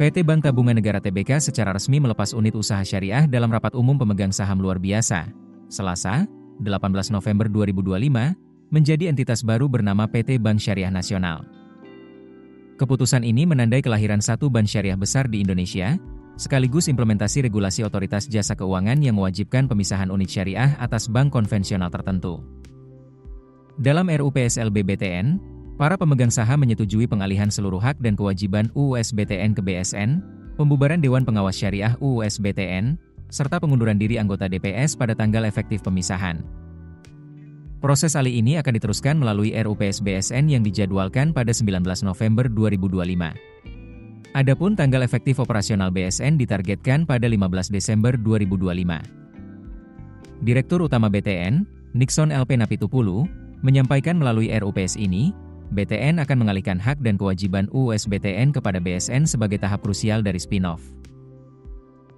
PT Bank Tabungan Negara Tbk secara resmi melepas unit usaha syariah dalam rapat umum pemegang saham luar biasa, Selasa, 18 November 2025, menjadi entitas baru bernama PT Bank Syariah Nasional. Keputusan ini menandai kelahiran satu bank syariah besar di Indonesia, sekaligus implementasi regulasi Otoritas Jasa Keuangan yang mewajibkan pemisahan unit syariah atas bank konvensional tertentu. Dalam RUU PSLB BTN, para pemegang saham menyetujui pengalihan seluruh hak dan kewajiban UUS BTN ke BSN, pembubaran Dewan Pengawas Syariah UUS BTN, serta pengunduran diri anggota DPS pada tanggal efektif pemisahan. Proses alih ini akan diteruskan melalui RUU PSBSN yang dijadwalkan pada 19 November 2025. Adapun tanggal efektif operasional BSN ditargetkan pada 15 Desember 2025. Direktur Utama BTN, Nixon LP Napitupulu, menyampaikan melalui RUU PS ini, BTN akan mengalihkan hak dan kewajiban UUS BTN kepada BSN sebagai tahap krusial dari spin-off.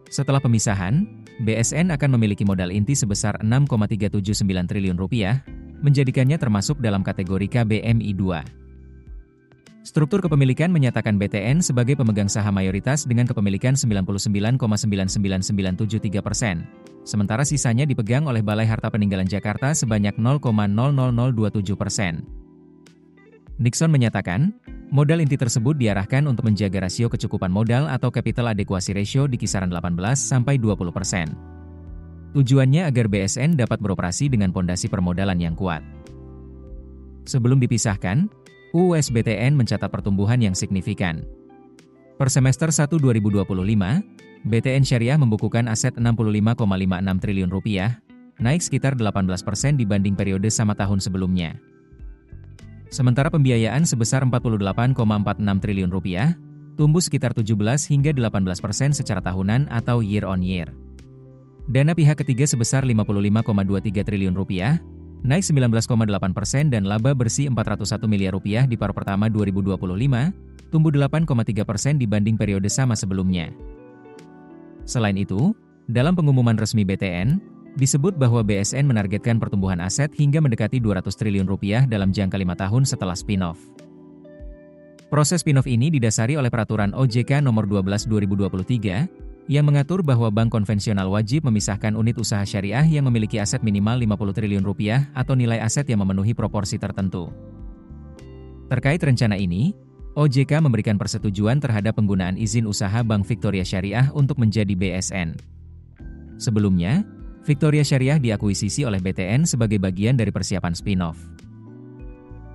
Setelah pemisahan, BSN akan memiliki modal inti sebesar Rp6,379 triliun, menjadikannya termasuk dalam kategori KBMI 2. Struktur kepemilikan menyatakan BTN sebagai pemegang saham mayoritas dengan kepemilikan 99,99973%, sementara sisanya dipegang oleh Balai Harta Peninggalan Jakarta sebanyak 0,00027%. Nixon menyatakan, modal inti tersebut diarahkan untuk menjaga rasio kecukupan modal atau capital adequacy ratio di kisaran 18-20%. Tujuannya agar BSN dapat beroperasi dengan pondasi permodalan yang kuat. Sebelum dipisahkan, UUS BTN mencatat pertumbuhan yang signifikan. Per semester 1 2025, BTN Syariah membukukan aset Rp65,56 triliun, naik sekitar 18% dibanding periode sama tahun sebelumnya. Sementara pembiayaan sebesar Rp48,46 triliun, tumbuh sekitar 17 hingga 18% secara tahunan atau year on year. Dana pihak ketiga sebesar Rp55,23 triliun, naik 19,8% dan laba bersih Rp401 miliar di paruh pertama 2025, tumbuh 8,3% dibanding periode sama sebelumnya. Selain itu, dalam pengumuman resmi BTN, disebut bahwa BSN menargetkan pertumbuhan aset hingga mendekati Rp200 triliun dalam jangka 5 tahun setelah spin-off. Proses spin-off ini didasari oleh Peraturan OJK Nomor 12 2023, yang mengatur bahwa bank konvensional wajib memisahkan unit usaha syariah yang memiliki aset minimal Rp50 triliun atau nilai aset yang memenuhi proporsi tertentu. Terkait rencana ini, OJK memberikan persetujuan terhadap penggunaan izin usaha Bank Victoria Syariah untuk menjadi BSN. Sebelumnya, Victoria Syariah diakuisisi oleh BTN sebagai bagian dari persiapan spin-off.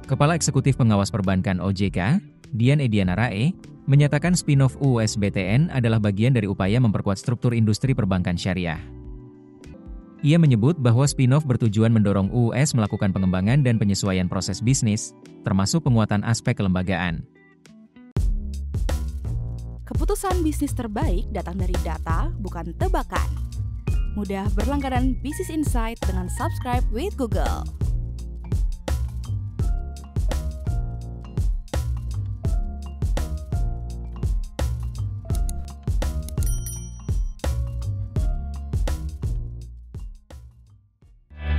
Kepala Eksekutif Pengawas Perbankan OJK, Dian Ediana Rae, menyatakan spin-off UUS BTN adalah bagian dari upaya memperkuat struktur industri perbankan syariah. Ia menyebut bahwa spin-off bertujuan mendorong UUS melakukan pengembangan dan penyesuaian proses bisnis, termasuk penguatan aspek kelembagaan. Keputusan bisnis terbaik datang dari data, bukan tebakan. Mudah berlangganan Business Insight dengan subscribe with Google.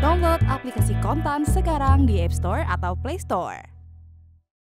Download aplikasi Kontan sekarang di App Store atau Play Store.